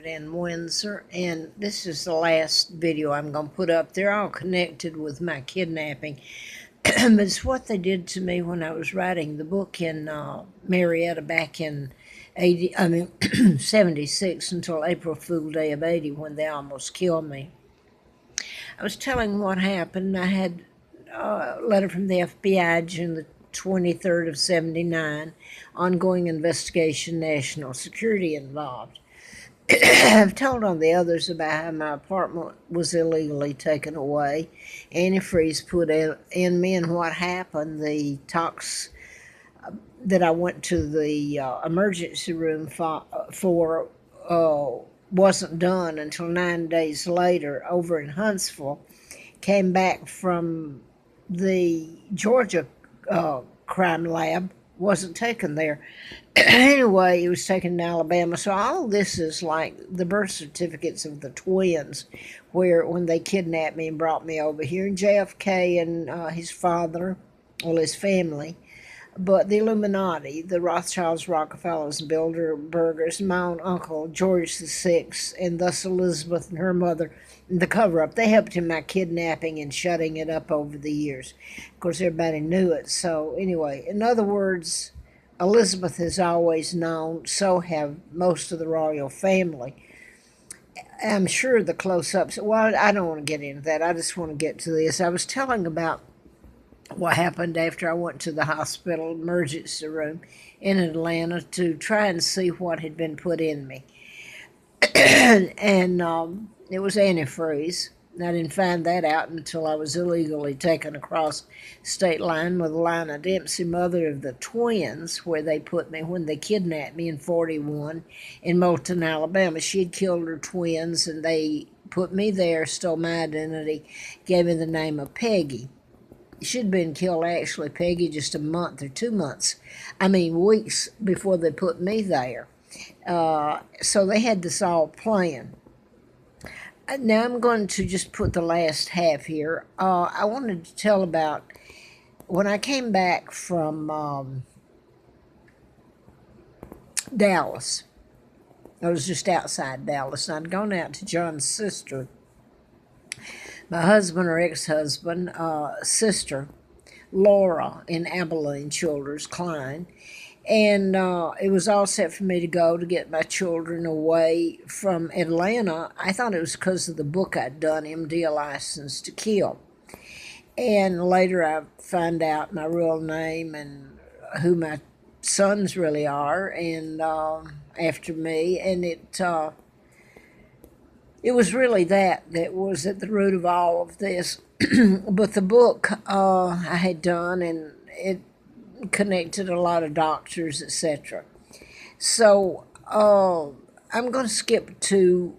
in Windsor, and this is the last video I'm going to put up. They're all connected with my kidnapping, but it's what they did to me when I was writing the book in Marietta back in 76 until April Fool Day of 80 when they almost killed me. I was telling what happened. I had a letter from the FBI June the 23rd of 79, ongoing investigation, national security involved. I've told on the others about how my apartment was illegally taken away, antifreeze put in me, and what happened. The talks that I went to the emergency room for wasn't done until 9 days later over in Huntsville. Came back from the Georgia crime lab, wasn't taken there. Anyway, it was taken in Alabama. So all this is like the birth certificates of the twins, where when they kidnapped me and brought me over here, and JFK and his father, well, his family, but the Illuminati, the Rothschilds, Rockefellers, Bilderbergers, my own uncle, George VI, and thus Elizabeth and her mother, the cover-up, they helped in my kidnapping and shutting it up over the years. Of course, everybody knew it. So anyway, in other words, Elizabeth has always known, so have most of the royal family. I'm sure the close-ups, well, I don't want to get into that. I just want to get to this. I was telling about what happened after I went to the hospital emergency room in Atlanta to try and see what had been put in me. And it was antifreeze. I didn't find that out until I was illegally taken across state line with Lina Dempsey, mother of the twins, where they put me when they kidnapped me in 41 in Moulton, Alabama. She had killed her twins, and they put me there, stole my identity, gave me the name of Peggy. She'd been killed, actually, Peggy, just a month or 2 months. Weeks before they put me there. So they had this all planned. Now I'm going to just put the last half here. I wanted to tell about when I came back from Dallas. I was just outside Dallas, and I'd gone out to John's sister, my husband or ex-husband, sister, Laura in Abilene Childers, Klein. And it was all set for me to go to get my children away from Atlanta. I thought it was because of the book I'd done, MD: A License to Kill. And later I find out my real name and who my sons really are, and after me. And it was really that was at the root of all of this. But the book I had done, and it connected a lot of doctors, etc. So I'm going to skip to,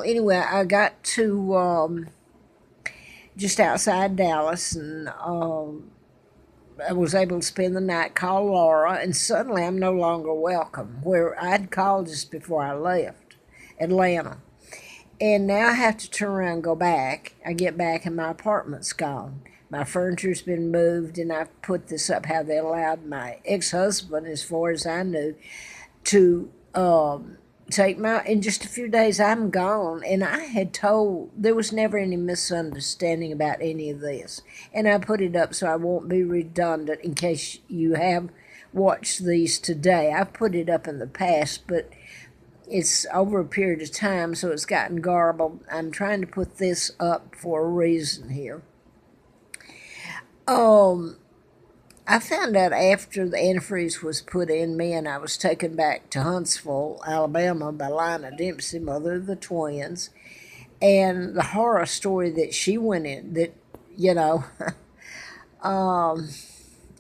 anyway, I got to just outside Dallas, and I was able to spend the night, call Laura, and suddenly I'm no longer welcome, where I'd called just before I left Atlanta. And now I have to turn around and go back. I get back and my apartment's gone. My furniture's been moved, and I've put this up how they allowed my ex-husband, as far as I knew, to take in just a few days I'm gone. And I had told, there was never any misunderstanding about any of this. And I put it up so I won't be redundant in case you have watched these today. I've put it up in the past, but it's over a period of time, so it's gotten garbled. I'm trying to put this up for a reason here. I found out after the antifreeze was put in me and I was taken back to Huntsville, Alabama by Lina Dempsey, mother of the twins, and the horror story that she went in, that,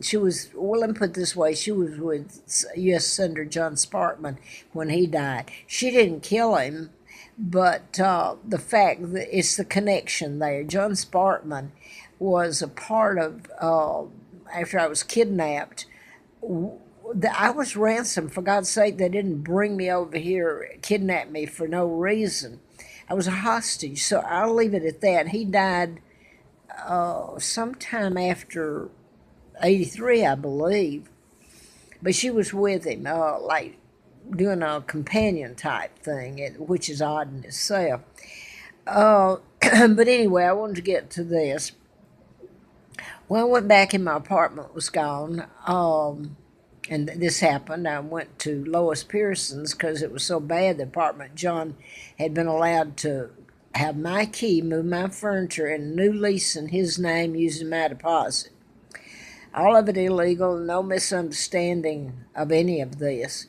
she was, well, let me put it this way, she was with U.S. Senator John Sparkman when he died. She didn't kill him, but the fact that it's the connection there. John Sparkman was a part of, after I was kidnapped, I was ransomed. For God's sake, they didn't bring me over here, kidnap me for no reason. I was a hostage, so I'll leave it at that. He died sometime after 83, I believe. But she was with him, doing a companion type thing, which is odd in itself. But anyway, I wanted to get to this. When I went back and my apartment was gone, and this happened, I went to Lois Pearson's because it was so bad, the apartment. John had been allowed to have my key, move my furniture, and a new lease in his name using my deposit. All of it illegal, no misunderstanding of any of this.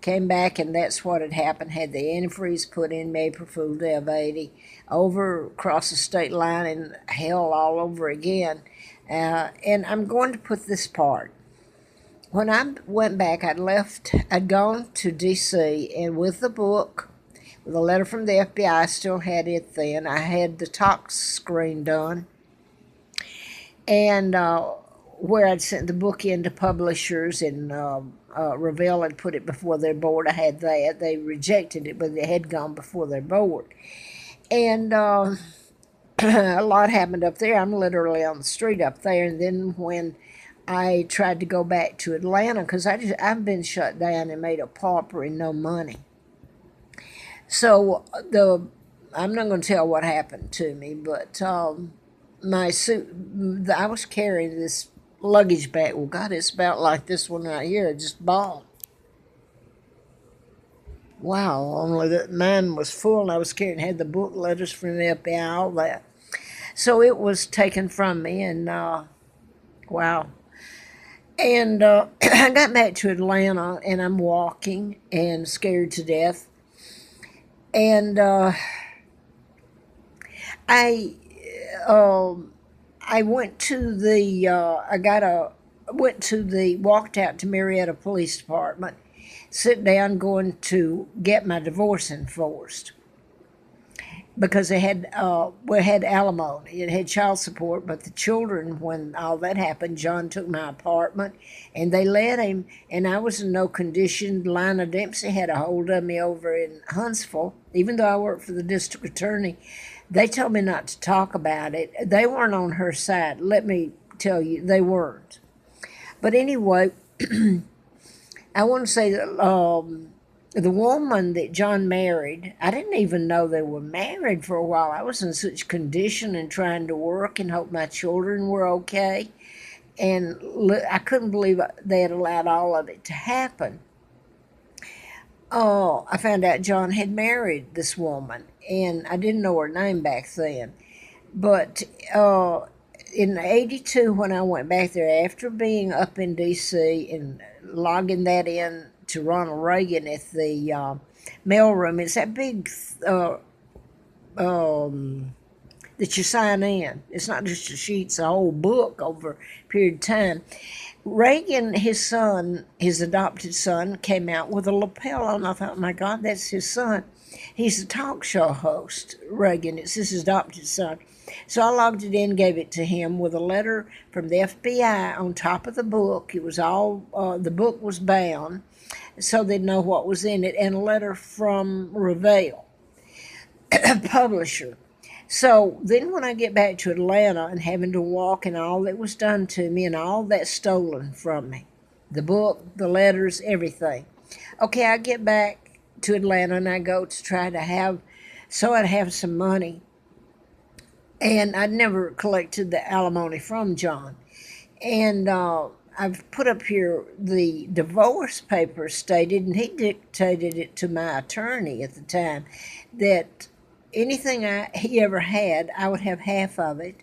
Came back, and that's what had happened. Had the antifreeze put in me, April Fool's Day of 80, over across the state line, and hell all over again. And I'm going to put this part. When I went back, I'd gone to D.C., and with the book, with a letter from the FBI, I still had it then. I had the talk screen done, and where I'd sent the book in to publishers, and Revell had put it before their board. I had that. They rejected it, but it had gone before their board. And a lot happened up there. I'm literally on the street up there. And then when I tried to go back to Atlanta, because I've been shut down and made a pauper and no money. So I'm not going to tell what happened to me, but my suit, I was carrying this luggage bag. Well, God, it's about like this one right here. It just bald. Wow, only that mine was full, and I was carrying, had the book, letters from the FBI, all that. So it was taken from me, and wow. And I got back to Atlanta, and I'm walking and scared to death. And I went to walked out to Marietta Police Department, sit down, going to get my divorce enforced. Because they had alimony, it had child support, but the children, when all that happened, John took my apartment, and they let him, and I was in no condition. Lionel Dempsey had a hold of me over in Huntsville, even though I worked for the district attorney. They told me not to talk about it. They weren't on her side. Let me tell you, they weren't. But anyway, I want to say that the woman that John married, I didn't even know they were married for a while. I was in such condition and trying to work and hope my children were okay. And I couldn't believe they had allowed all of it to happen. Oh, I found out John had married this woman, and I didn't know her name back then. But in 82, when I went back there, after being up in D.C. and logging that in to Ronald Reagan at the mailroom, it's that big that you sign in. It's not just a sheet, it's a whole book over a period of time. Reagan, his son, his adopted son, came out with a lapel on. I thought, my God, that's his son. He's a talk show host, Reagan. It's his adopted son. So I logged it in, gave it to him with a letter from the FBI on top of the book. It was all, the book was bound, so they'd know what was in it, and a letter from Revell, publisher. So then when I get back to Atlanta and having to walk and all that was done to me and all that stolen from me, the book, the letters, everything. Okay, I get back to Atlanta and I go to try to I'd have some money. And I'd never collected the alimony from John. And I've put up here the divorce papers stated, and he dictated it to my attorney at the time, that anything he ever had, I would have half of it,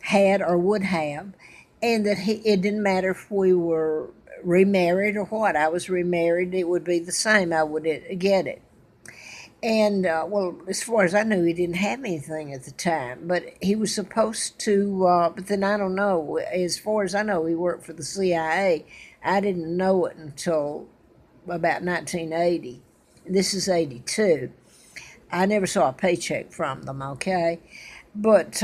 had or would have, and that it didn't matter if we were remarried or what. I was remarried, it would be the same. I would get it. And, well, as far as I knew, he didn't have anything at the time, but he was supposed to, but then I don't know. As far as I know, he worked for the CIA. I didn't know it until about 1980. This is 82. I never saw a paycheck from them, okay? But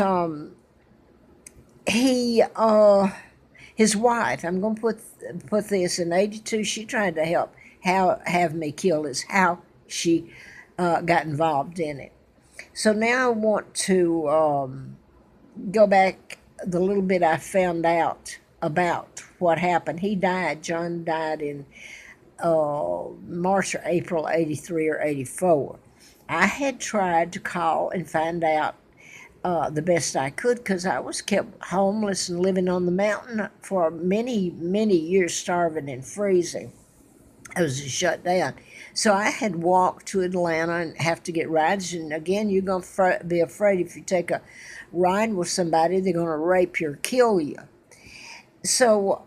his wife, I'm going to put this in 82, she tried to have me killed, is how she got involved in it. So now I want to go back the little bit I found out about what happened. John died in March or April 83 or 84. I had tried to call and find out the best I could because I was kept homeless and living on the mountain for many, many years, starving and freezing. I was just shut down. So I had walked to Atlanta and have to get rides. And again, you're going to be afraid if you take a ride with somebody, they're going to rape you or kill you. So,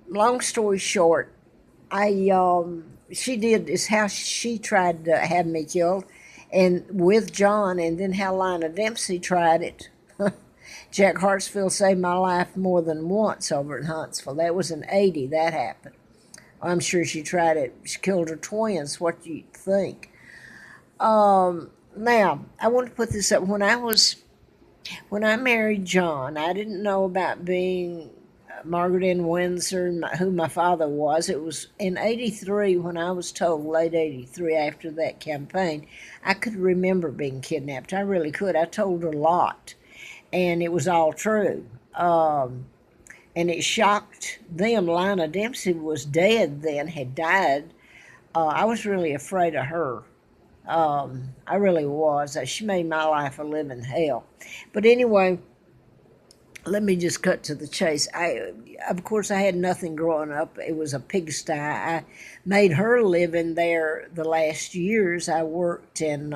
long story short, she did is how she tried to have me killed, and with John, and then how Lionel Dempsey tried it. Jack Hartsfield saved my life more than once over in Huntsville. That was in '80 that happened. I'm sure she tried it. She killed her twins. What do you think? Now I want to put this up. When I married John, I didn't know about being Margaret N. Windsor, who my father was. It was in '83 when I was told, late '83, after that campaign, I could remember being kidnapped. I really could. I told a lot, and it was all true. And it shocked them. Lina Dempsey was dead then, had died. I was really afraid of her. I really was. She made my life a living hell. But anyway, let me just cut to the chase. Of course, I had nothing growing up. It was a pigsty. I made her live in there the last years. I worked in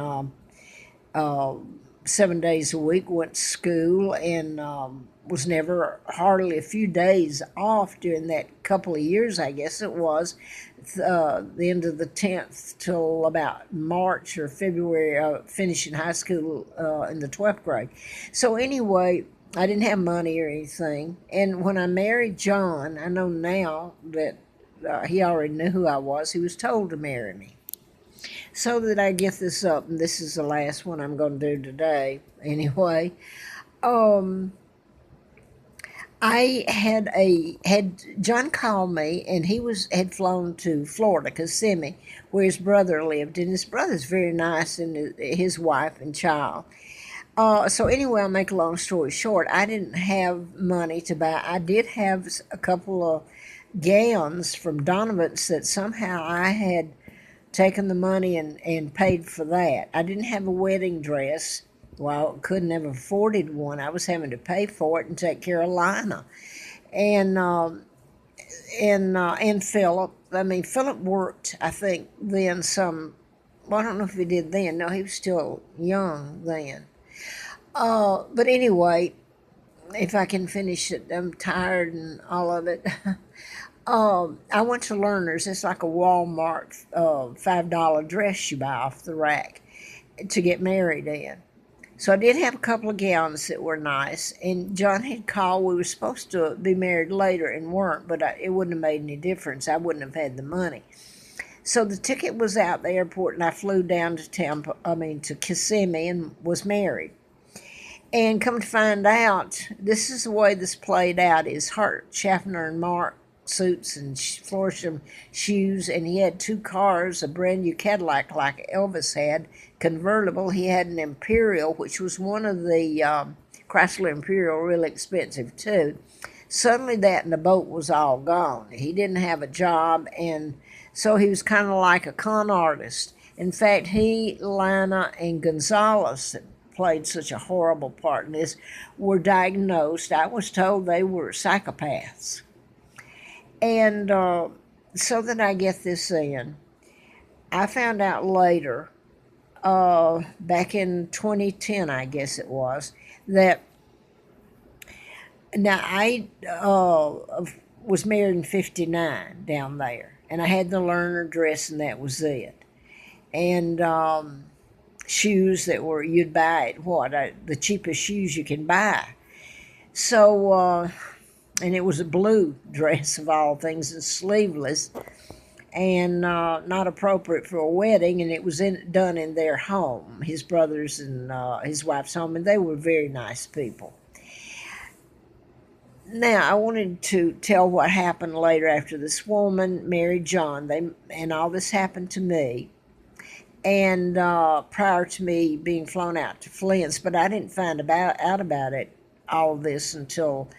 7 days a week, went to school, and was never hardly a few days off during that couple of years, I guess it was, the end of the 10th till about March or February, finishing high school in the 12th grade. So anyway, I didn't have money or anything. And when I married John, I know now that he already knew who I was. He was told to marry me. So that I get this up, and this is the last one I'm going to do today anyway. I had John called me, and he had flown to Florida, Kissimmee, where his brother lived, and his brother's very nice, and his wife and child. So anyway, I'll make a long story short. I didn't have money to buy. I did have a couple of gowns from Donovan's that somehow I had taken the money and paid for that. I didn't have a wedding dress. Well, couldn't have afforded one. I was having to pay for it and take care of Lina. And Philip. I mean, Philip worked, I think, then some. Well, I don't know if he did then. No, he was still young then. But anyway, if I can finish it, I'm tired and all of it. I went to Lerner's. It's like a Walmart $5 dress you buy off the rack to get married in. So I did have a couple of gowns that were nice. And John had called. We were supposed to be married later and weren't, but it wouldn't have made any difference. I wouldn't have had the money. So the ticket was out the airport, and I flew down to Kissimmee, and was married. And come to find out, this is the way this played out: is Hart, Schaffner, and Mark suits and Florsham shoes, and he had two cars, a brand new Cadillac like Elvis had, convertible. He had an Imperial, which was one of the Chrysler Imperial, really expensive too. Suddenly that and the boat was all gone. He didn't have a job, and so he was kind of like a con artist. In fact, he, Lina, and Gonzalez, that played such a horrible part in this, were diagnosed. I was told they were psychopaths. And so that I get this in, I found out later, back in 2010, I guess it was, that now I was married in '59 down there, and I had the Lerner dress, and that was it. And shoes that were, you'd buy at the cheapest shoes you can buy. So, and it was a blue dress of all things, and sleeveless, and not appropriate for a wedding, and it was done in their home, his brother's and his wife's home, and they were very nice people. Now, I wanted to tell what happened later after this woman married John, and all this happened to me, and prior to me being flown out to Flint's, but I didn't find out about it, all of this, until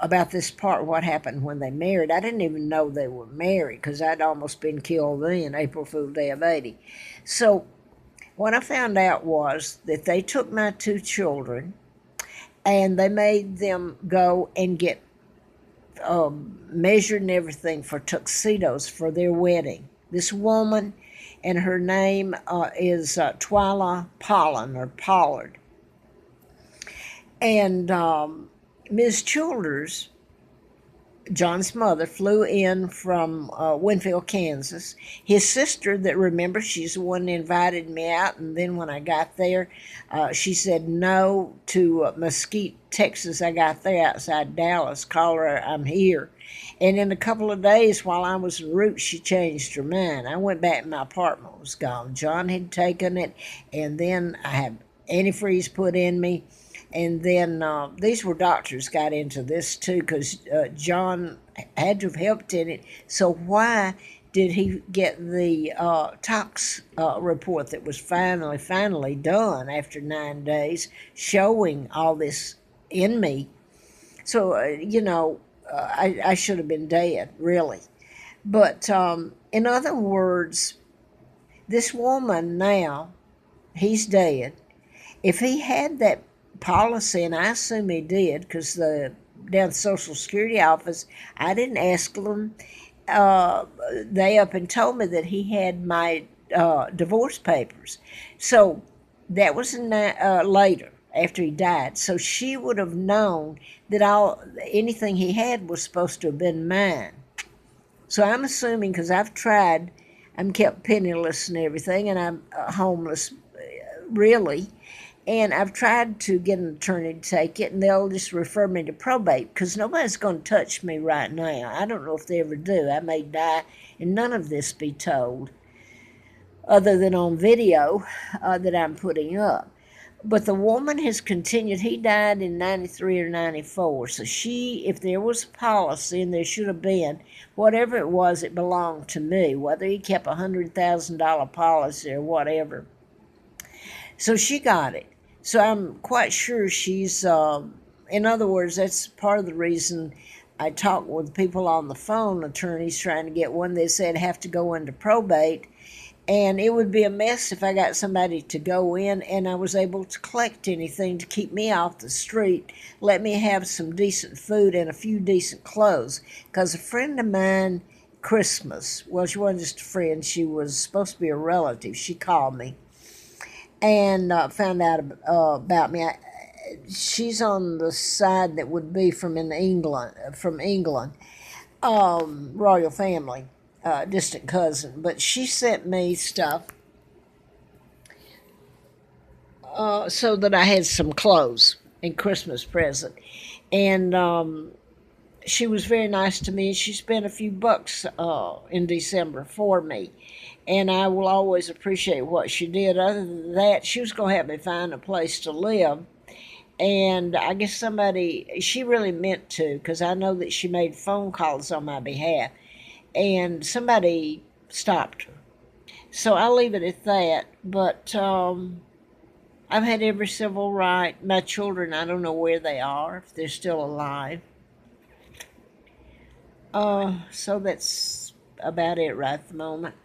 about this part, what happened when they married. I didn't even know they were married because I'd almost been killed then, April Fool's Day of 80. So what I found out was that they took my two children and they made them go and get measured and everything for tuxedos for their wedding. This woman, and her name is Twyla Pollen or Pollard. And Ms. Childers, John's mother, flew in from Winfield, Kansas. His sister, that remember, she's the one that invited me out, and then when I got there, she said no to Mesquite, Texas. I got there outside Dallas. Call her, I'm here. And in a couple of days, while I was en route, she changed her mind. I went back, my apartment was gone. John had taken it, and then I had antifreeze put in me. And then these were doctors got into this too, because John had to have helped in it. So why did he get the tox report that was finally done after 9 days, showing all this in me? So, I should have been dead, really. But in other words, this woman now, he's dead. If he had that policy, and I assume he did, because down the Social Security office, I didn't ask them. They up and told me that he had my divorce papers. So that was later, after he died. So she would have known that anything he had was supposed to have been mine. So I'm assuming, because I'm kept penniless and everything, and I'm homeless, really. And I've tried to get an attorney to take it, and they'll just refer me to probate, because nobody's going to touch me right now. I don't know if they ever do. I may die and none of this be told, other than on video that I'm putting up. But the woman has continued. He died in 93 or 94. So if there was a policy, and there should have been, whatever it was, it belonged to me, whether he kept a $100,000 policy or whatever. So she got it. So I'm quite sure she's, in other words, that's part of the reason I talked with people on the phone, attorneys trying to get one. They said have to go into probate, and it would be a mess if I got somebody to go in and I was able to collect anything to keep me off the street, let me have some decent food and a few decent clothes. Because a friend of mine, Christmas, well, she wasn't just a friend, she was supposed to be a relative. She called me and found out about me. She's on the side that would be from England, royal family, distant cousin. But she sent me stuff so that I had some clothes and Christmas present. And she was very nice to me. She spent a few bucks in December for me. And I will always appreciate what she did. Other than that, she was going to help me find a place to live. And I guess she really meant to, because I know that she made phone calls on my behalf. And somebody stopped her. So I'll leave it at that. But I've had every civil right. My children, I don't know where they are, if they're still alive. So that's about it right at the moment.